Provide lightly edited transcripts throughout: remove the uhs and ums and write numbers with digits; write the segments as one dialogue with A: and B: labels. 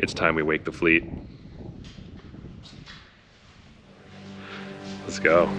A: It's time we wake the fleet. Let's go.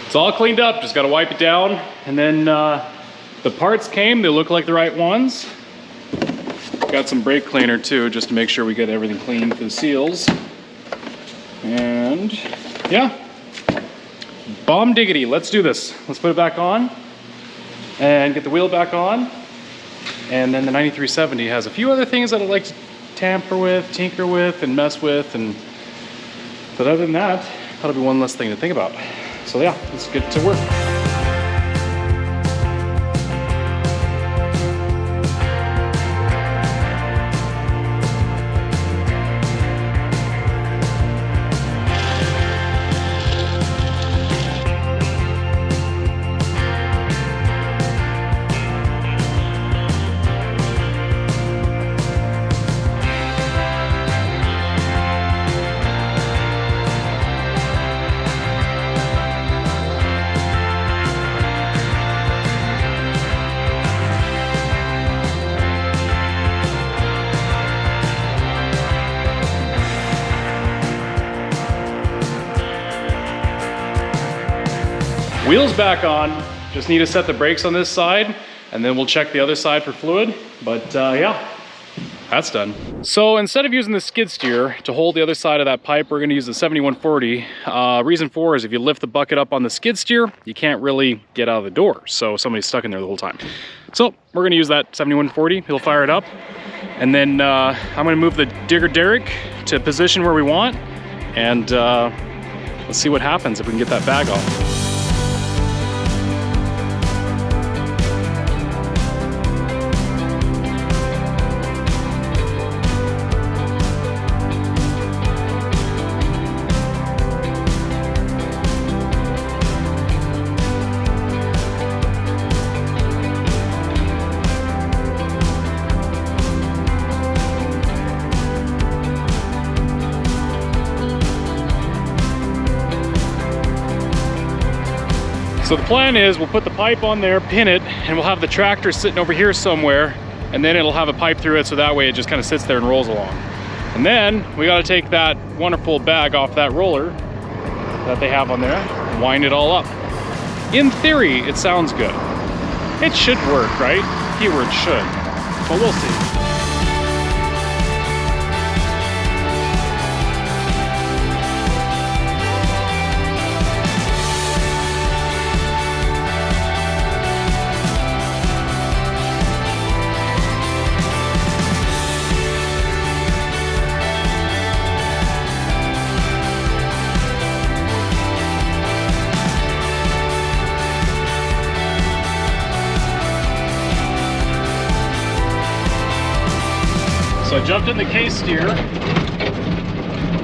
A: It's all cleaned up, just gotta wipe it down. And then the parts came, they look like the right ones. Got some brake cleaner too, just to make sure we get everything clean for the seals. And yeah, bomb diggity, let's do this. Let's put it back on and get the wheel back on. And then the 9370 has a few other things that I'd like to tamper with, tinker with, and mess with. But other than that, that'll be one less thing to think about. So yeah, let's get to work. Wheels back on, just need to set the brakes on this side and then we'll check the other side for fluid. But yeah, that's done. So instead of using the skid steer to hold the other side of that pipe, we're gonna use the 7140. Reason for is if you lift the bucket up on the skid steer, you can't really get out of the door. So somebody's stuck in there the whole time. So we're gonna use that 7140, he'll fire it up. And then I'm gonna move the digger derrick to position where we want. And let's see what happens if we can get that bag off. So the plan is we'll put the pipe on there, pin it, and we'll have the tractor sitting over here somewhere, and then it'll have a pipe through it so that way it just kind of sits there and rolls along. And then we got to take that wonderful bag off that roller that they have on there and wind it all up. In theory, it sounds good. It should work, right? Keyword should, but we'll see. So I jumped in the K-steer,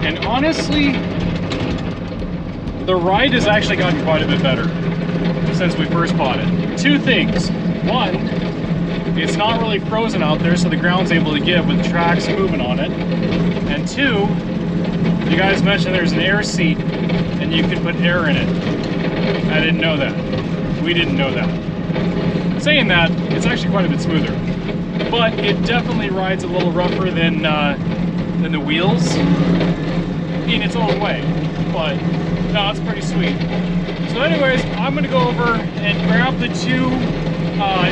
A: and honestly, the ride has actually gotten quite a bit better since we first bought it. Two things. One, it's not really frozen out there, so the ground's able to give with the tracks moving on it. And two, you guys mentioned there's an air seat and you can put air in it. I didn't know that. We didn't know that. Saying that, it's actually quite a bit smoother. But it definitely rides a little rougher than the wheels in its own way. But no, it's pretty sweet. So anyways, I'm gonna go over and grab the two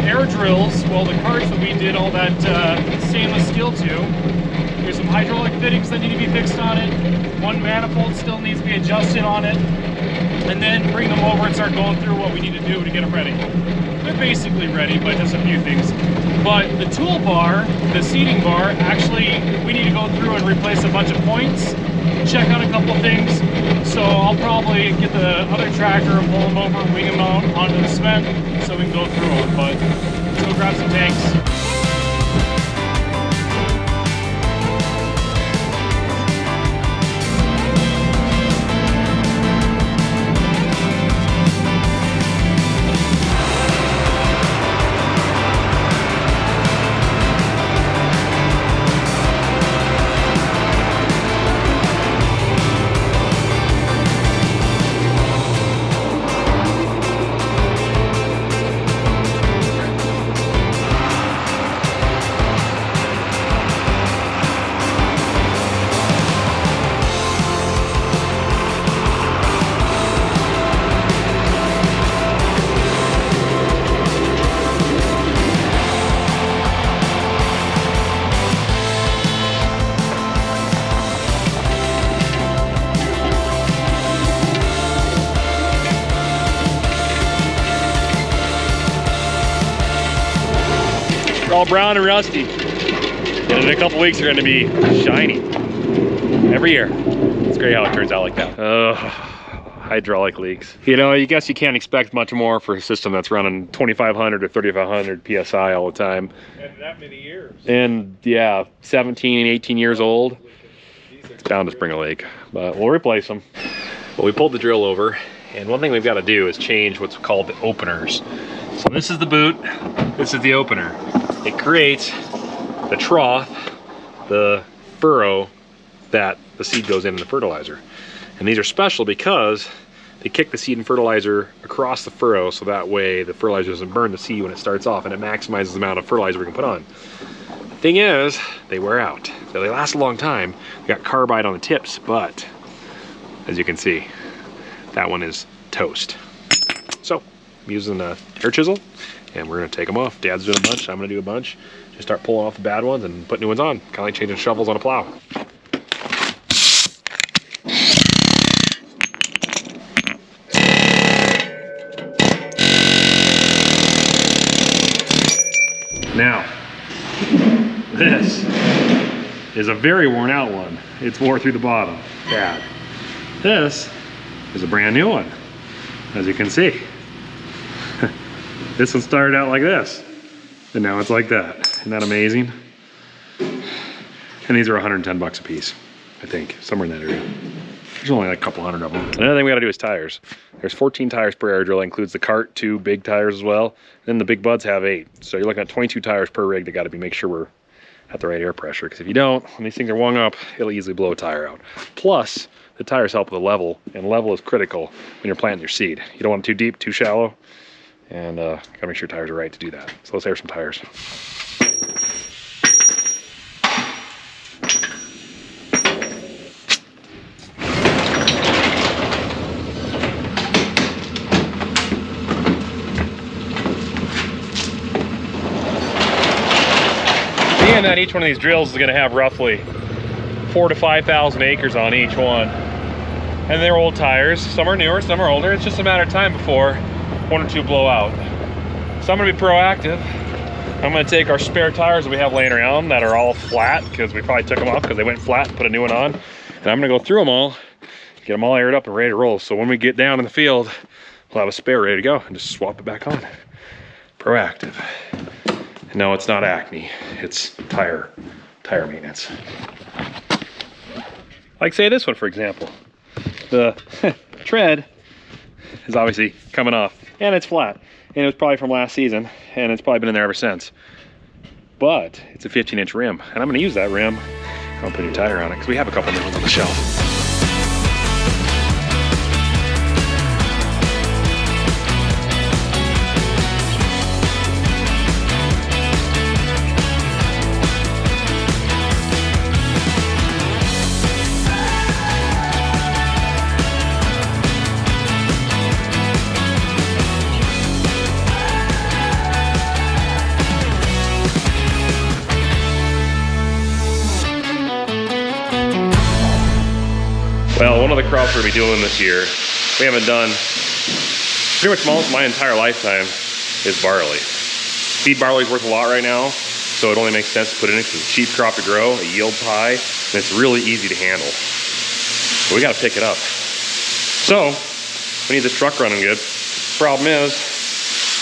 A: air drills, well, the carts that we did all that stainless steel to. There's some hydraulic fittings that need to be fixed on it. One manifold still needs to be adjusted on it. And then bring them over and start going through what we need to do to get them ready. They're basically ready, but just a few things. But the toolbar, the seating bar, actually, we need to go through and replace a bunch of points, check on a couple of things. So I'll probably get the other tractor and pull them over and wing them out onto the cement so we can go through them. But let's go grab some tanks.
B: all brown and rusty. And in a couple weeks, they're gonna be shiny. Every year. It's great how it turns out like that. Hydraulic leaks. You know, I guess you can't expect much more for a system that's running 2,500 or 3,500 PSI all the time.
A: And that many years.
B: And yeah, 17, 18 years old. It's bound to spring a leak, but we'll replace them. Well, we pulled the drill over, and one thing we've got to do is change what's called the openers. So this is the boot, this is the opener. It creates the trough, the furrow that the seed goes in the fertilizer. And these are special because they kick the seed and fertilizer across the furrow, so that way the fertilizer doesn't burn the seed when it starts off, and it maximizes the amount of fertilizer we can put on. The thing is, they wear out. So they last a long time. We got carbide on the tips, but as you can see, that one is toast. So I'm using a air chisel, and we're gonna take them off. Dad's doing a bunch, I'm gonna do a bunch. Just start pulling off the bad ones and put new ones on. Kind of like changing shovels on a plow. Now, this is a very worn out one. It's wore through the bottom, bad. This is a brand new one, as you can see. This one started out like this, and now it's like that. Isn't that amazing? And these are 110 bucks a piece, I think, somewhere in that area. There's only like a couple hundred of them. Another thing we gotta do is tires. There's 14 tires per air drill. That includes the cart, 2 big tires as well. Then the big buds have 8. So you're looking at 22 tires per rig that gotta make sure we're at the right air pressure. Because if you don't, when these things are wung up, it'll easily blow a tire out. Plus, the tires help with the level, and level is critical when you're planting your seed. You don't want them too deep, too shallow, and gotta make sure your tires are right to do that. So let's air some tires. Being that each one of these drills is going to have roughly 4,000 to 5,000 acres on each one, and they're old tires. Some are newer, some are older. It's just a matter of time before 1 or 2 blow out. So I'm going to be proactive. I'm going to take our spare tires that we have laying around that are all flat, because we probably took them off because they went flat, and put a new one on. And I'm going to go through them all, get them all aired up and ready to roll. So when we get down in the field, we'll have a spare ready to go and just swap it back on. Proactive. No, it's not acne, it's tire maintenance. Like say this one, for example. The tread is obviously coming off, and it's flat. And it was probably from last season, and it's probably been in there ever since. But it's a 15-inch rim, and I'm gonna use that rim. I'm gonna put a new tire on it, because we have a couple new ones on the shelf. Well, one of the crops we're gonna be doing this year, we haven't done pretty much my entire lifetime, is barley. Seed barley is worth a lot right now, so it only makes sense to put it in because it's a cheap crop to grow, it yields high, and it's really easy to handle. But we gotta pick it up. So, we need this truck running good. Problem is,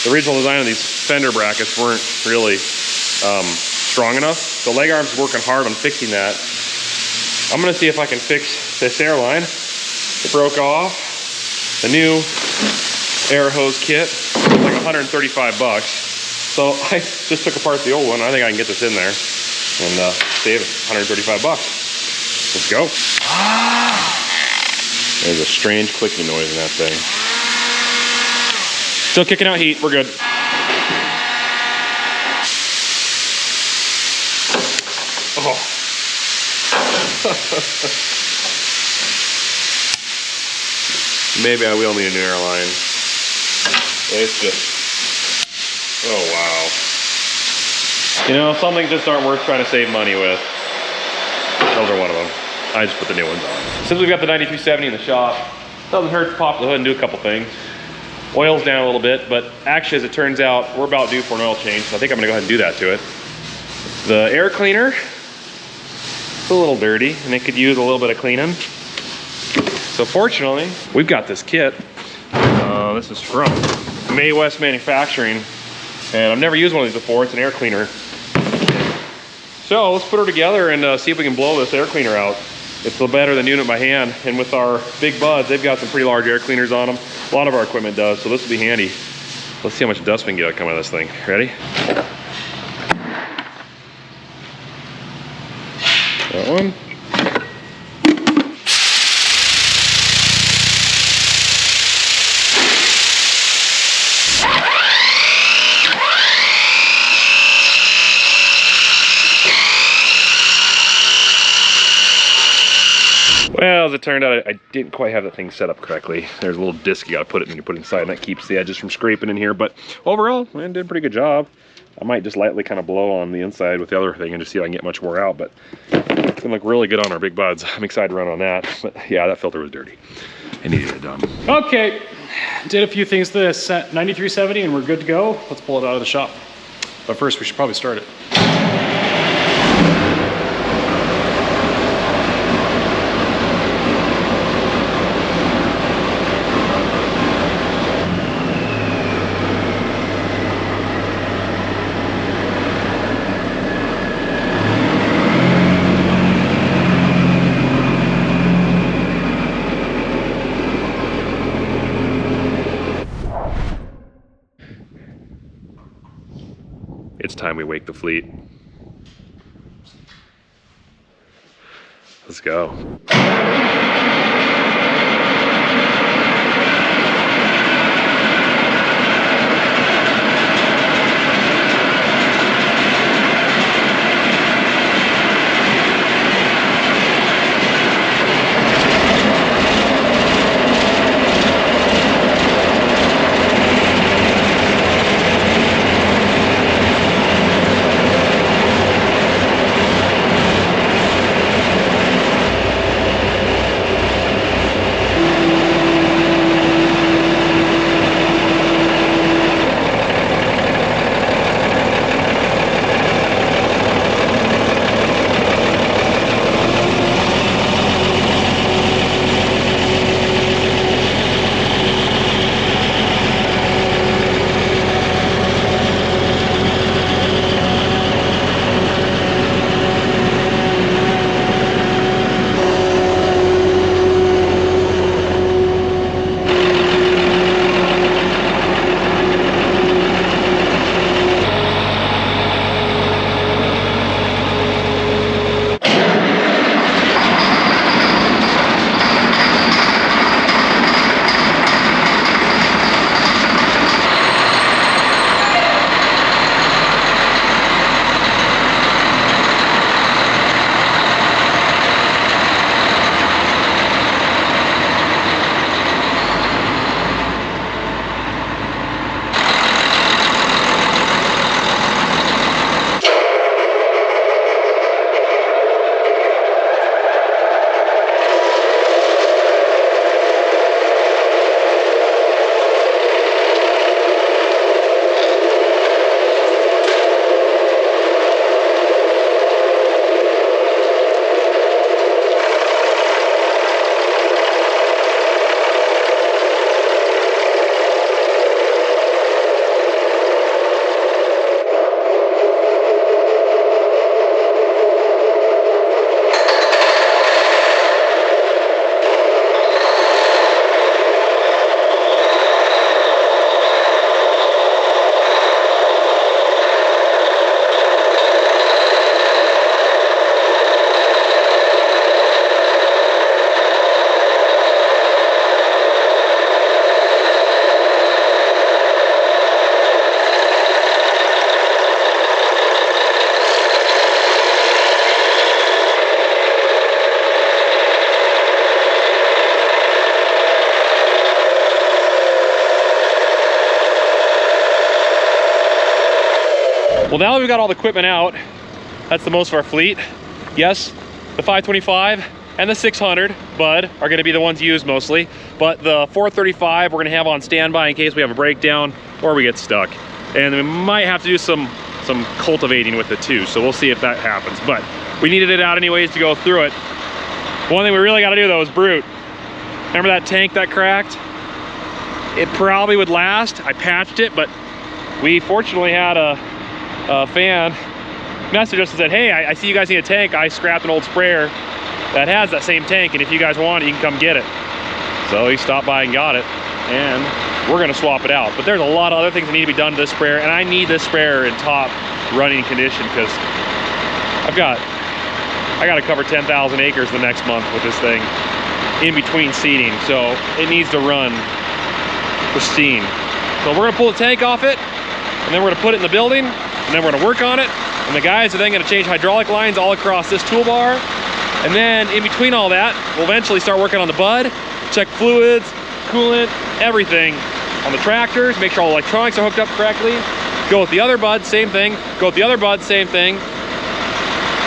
B: the original design of these fender brackets weren't really strong enough. The leg arm's working hard on fixing that. I'm gonna see if I can fix this air line. It broke off. The new air hose kit was like 135 bucks. So I just took apart the old one. I think I can get this in there and save 135 bucks. Let's go. There's a strange clicking noise in that thing. Still kicking out heat, we're good. Oh. Maybe I will need a new airline. It's just, oh wow. You know, some things just aren't worth trying to save money with. Those are one of them. I just put the new ones on. Since we've got the 9370 in the shop, it doesn't hurt to pop the hood and do a couple things. Oil's down a little bit, but actually as it turns out, we're about due for an oil change, so I think I'm gonna go ahead and do that to it. The air cleaner, it's a little dirty and it could use a little bit of cleaning. So fortunately, we've got this kit. This is from May West Manufacturing, and I've never used one of these before. It's an air cleaner. So let's put her together and see if we can blow this air cleaner out. It's a little better than doing it by hand. And with our big buds, they've got some pretty large air cleaners on them. A lot of our equipment does, so this will be handy. Let's see how much dust we can get coming out of this thing. Ready? That one. Well, as it turned out, I didn't quite have that thing set up correctly. There's a little disc you gotta put it in and you put it inside, and that keeps the edges from scraping in here. But overall, man, did a pretty good job. I might just lightly kind of blow on the inside with the other thing and just see if I can get much more out, but it's gonna look really good on our big buds. I'm excited to run on that. But yeah, that filter was dirty. I needed it done. Okay, did a few things to this 9370 and we're good to go. Let's pull it out of the shop. But first, we should probably start it. It's time we wake the fleet. Let's go. Well, now that we've got all the equipment out, that's the most of our fleet. Yes, the 525 and the 600 Bud are gonna be the ones used mostly, but the 435 we're gonna have on standby in case we have a breakdown or we get stuck. And we might have to do some some cultivating with it too, so we'll see if that happens. But we needed it out anyways to go through it. One thing we really got to do though is brute. Remember that tank that cracked? It probably would last. I patched it, but we fortunately had a fan message us and said, hey, I see you guys need a tank. I scrapped an old sprayer that has that same tank, and if you guys want it, you can come get it. So he stopped by and got it, and we're gonna swap it out. But there's a lot of other things that need to be done to this sprayer, and I need this sprayer in top running condition because I gotta cover 10,000 acres the next month with this thing in between seeding, so it needs to run pristine. So we're gonna pull the tank off it, and then we're gonna put it in the building, and then we're gonna work on it, and the guys are then gonna change hydraulic lines all across this toolbar, and then in between all that, we'll eventually start working on the bud, check fluids, coolant, everything on the tractors, make sure all the electronics are hooked up correctly, go with the other bud, same thing, go with the other bud, same thing,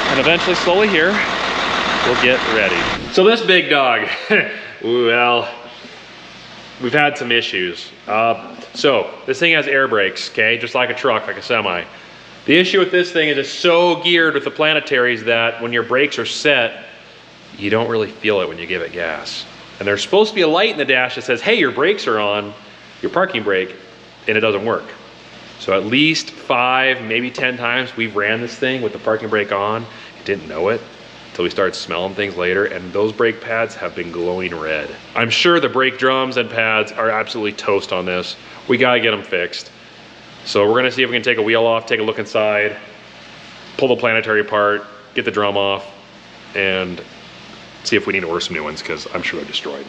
B: and eventually, slowly here, we'll get ready. So this big dog, well, we've had some issues. So this thing has air brakes, okay, just like a truck, like a semi. The issue with this thing is it's so geared with the planetaries that when your brakes are set, you don't really feel it when you give it gas. And there's supposed to be a light in the dash that says, hey, your brakes are on, your parking brake, and it doesn't work. So at least 5, maybe 10 times we've ran this thing with the parking brake on. It didn't know it until we started smelling things later, and those brake pads have been glowing red. I'm sure the brake drums and pads are absolutely toast on this. We gotta get them fixed. So we're gonna see if we can take a wheel off, take a look inside, pull the planetary apart, get the drum off, and see if we need to order some new ones, because I'm sure they're destroyed.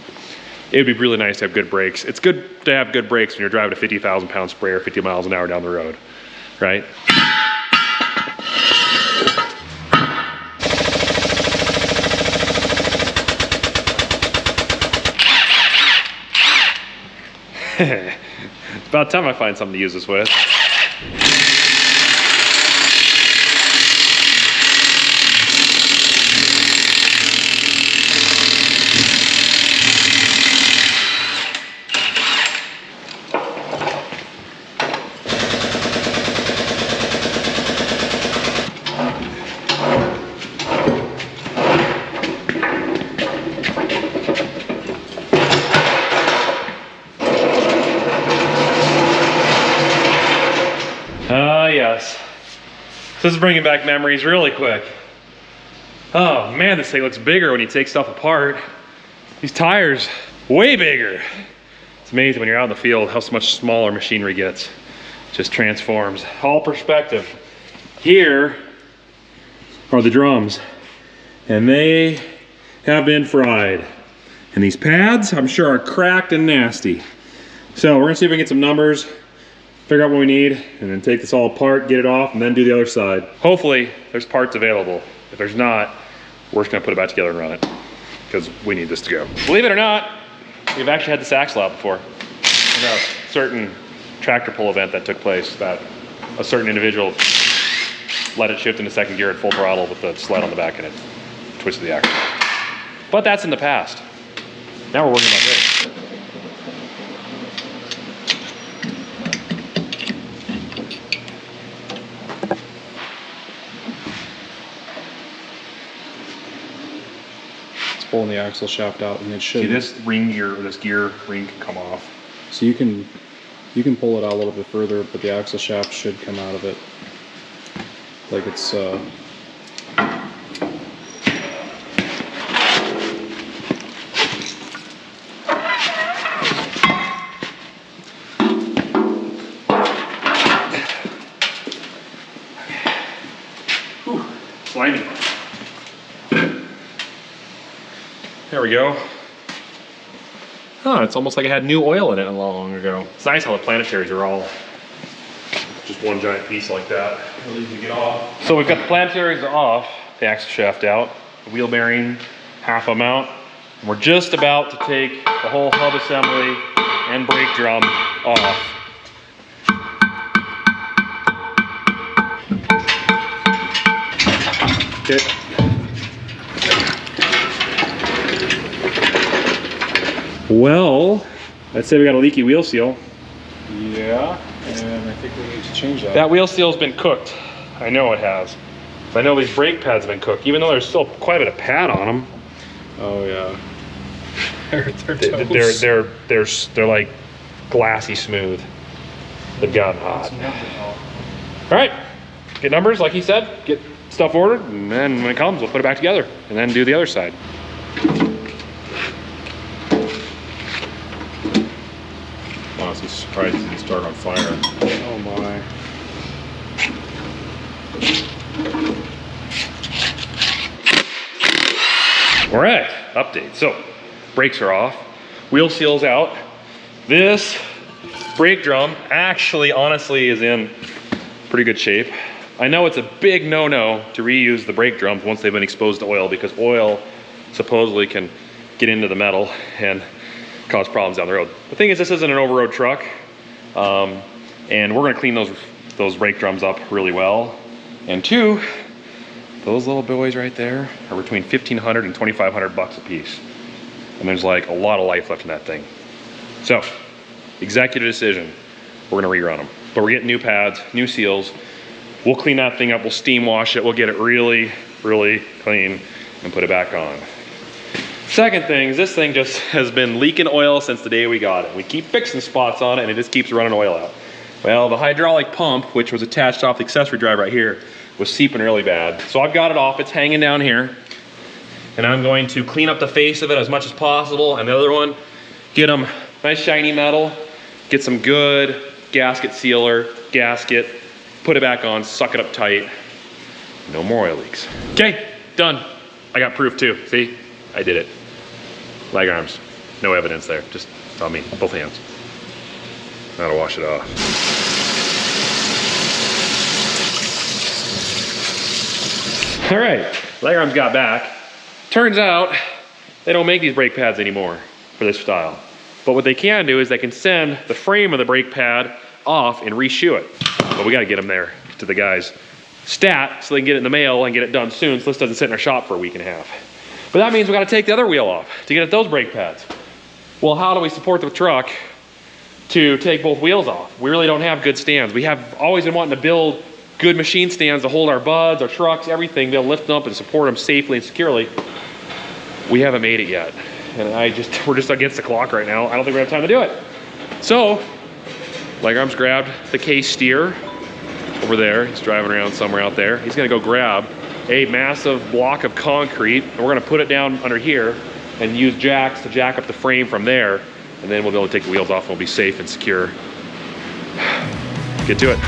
B: It would be really nice to have good brakes. It's good to have good brakes when you're driving a 50,000 pound sprayer 50 miles an hour down the road, right? It's about time I find something to use this with. Yes. So this is bringing back memories really quick. Oh man, this thing looks bigger when you take stuff apart. These tires, way bigger. It's amazing when you're out in the field how much smaller machinery gets. Just transforms. All perspective. Here are the drums, and they have been fried. And these pads, I'm sure, are cracked and nasty. So we're gonna see if we can get some numbers, figure out what we need, and then take this all apart, get it off, and then do the other side. Hopefully, there's parts available. If there's not, we're just gonna put it back together and run it, because we need this to go. Believe it or not, we've actually had this axle out before. In a certain tractor pull event that took place, that a certain individual let it shift into second gear at full throttle with the sled on the back and it twisted the axle. But that's in the past. Now we're working on this.
C: Pulling the axle shaft out, and it should.
B: See, this ring gear, or this gear ring can come off.
C: So you can pull it out a little bit further, but the axle shaft should come out of it. Like it's
B: slimy. There we go. Oh, it's almost like it had new oil in it long ago. It's nice how the planetaries are all just one giant piece like that. Really easy to get off. So we've got the planetaries off, the axle shaft out, the wheel bearing half a mount. And we're just about to take the whole hub assembly and brake drum off. Okay. Well, let's say we got a leaky wheel seal.
C: yeah, and I think we need to change that.
B: That wheel seal's been cooked. I know it has. I know these brake pads have been cooked, even though there's still quite a bit of pad on them.
C: Oh yeah.
B: They're like glassy smooth. They've gotten hot. All right, get numbers like he said, get stuff ordered, and then when it comes, we'll put it back together and then do the other side.
C: Honestly, surprised it didn't start on fire. Oh my.
B: All right, update. So, brakes are off, wheel seal's out. This brake drum actually, honestly, is in pretty good shape. I know it's a big no-no to reuse the brake drums once they've been exposed to oil, because oil supposedly can get into the metal and cause problems down the road. The thing is, this isn't an over-road truck, and we're gonna clean those brake drums up really well. And two, those little boys right there are between $1,500 and $2,500 a piece. And there's like a lot of life left in that thing. So, executive decision, we're gonna rerun them. But we're getting new pads, new seals. We'll clean that thing up, we'll steam wash it, we'll get it really, really clean and put it back on. Second thing is, this thing just has been leaking oil since the day we got it. We keep fixing spots on it and it just keeps running oil out. Well, the hydraulic pump, which was attached off the accessory drive right here, was seeping really bad. So I've got it off, it's hanging down here. And I'm going to clean up the face of it as much as possible. And the other one, get them nice shiny metal, get some good gasket sealer, gasket, put it back on, suck it up tight. No more oil leaks. Okay, done. I got proof too, see? I did it. Leg arms, no evidence there, just on me, both hands. Now to wash it off. All right, leg arms got back. Turns out they don't make these brake pads anymore for this style. But what they can do is they can send the frame of the brake pad off and reshoe it. But we gotta get them there to the guys stat so they can get it in the mail and get it done soon, so this doesn't sit in our shop for a week and a half. But that means we gotta take the other wheel off to get at those brake pads. Well, how do we support the truck to take both wheels off? We really don't have good stands. We have always been wanting to build good machine stands to hold our buds, our trucks, everything. They'll lift them up and support them safely and securely. We haven't made it yet. And we're just against the clock right now. I don't think we have time to do it. So, leg arms grabbed the case steer over there. He's driving around somewhere out there. He's gonna go grab a massive block of concrete, and we're gonna put it down under here and use jacks to jack up the frame from there, and then we'll be able to take the wheels off and we'll be safe and secure. Get to it.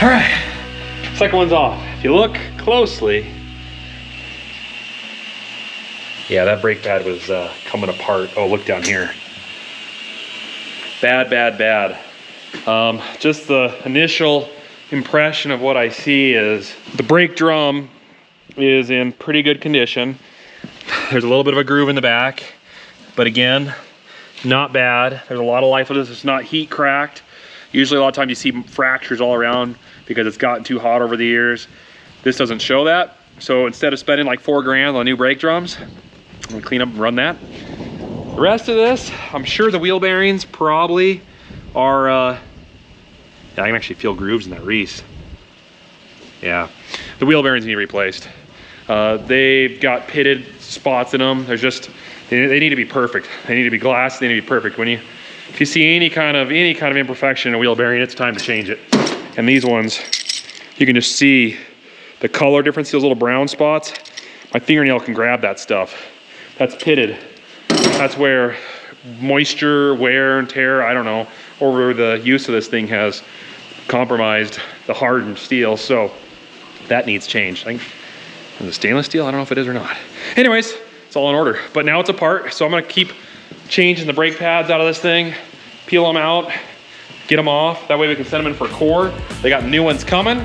B: All right, second one's off. If you look closely, yeah, that brake pad was coming apart. Oh, look down here. Bad, bad, bad. Just the initial impression of what I see is the brake drum is in pretty good condition. There's a little bit of a groove in the back, but again, not bad. There's a lot of life with this. It's not heat cracked. Usually a lot of times you see fractures all around because it's gotten too hot over the years. This doesn't show that. So instead of spending like $4 grand on new brake drums, I'm gonna clean up and run that. The rest of this, I'm sure the wheel bearings probably are, yeah, I can actually feel grooves in that Reese. Yeah, the wheel bearings need replaced. They've got pitted spots in them. There's just, they need to be perfect. They need to be glass, they need to be perfect. If you see any kind of imperfection in a wheel bearing, it's time to change it. And these ones, you can just see the color difference, those little brown spots. My fingernail can grab that stuff. that's pitted. That's where moisture, wear and tear, I don't know, over the use of this thing has compromised the hardened steel. So that needs change. I think the stainless steel, I don't know if it is or not. Anyways, it's all in order, but now it's apart. So I'm gonna keep changing the brake pads out of this thing, peel them out, get them off. That way we can send them in for a core. They got new ones coming.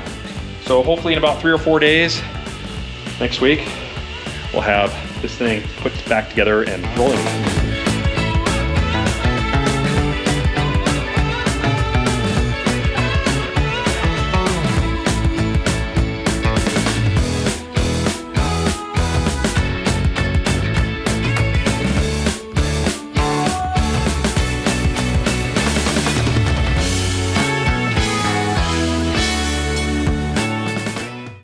B: So hopefully in about 3 or 4 days, next week, we'll have this thing put back together and rolling.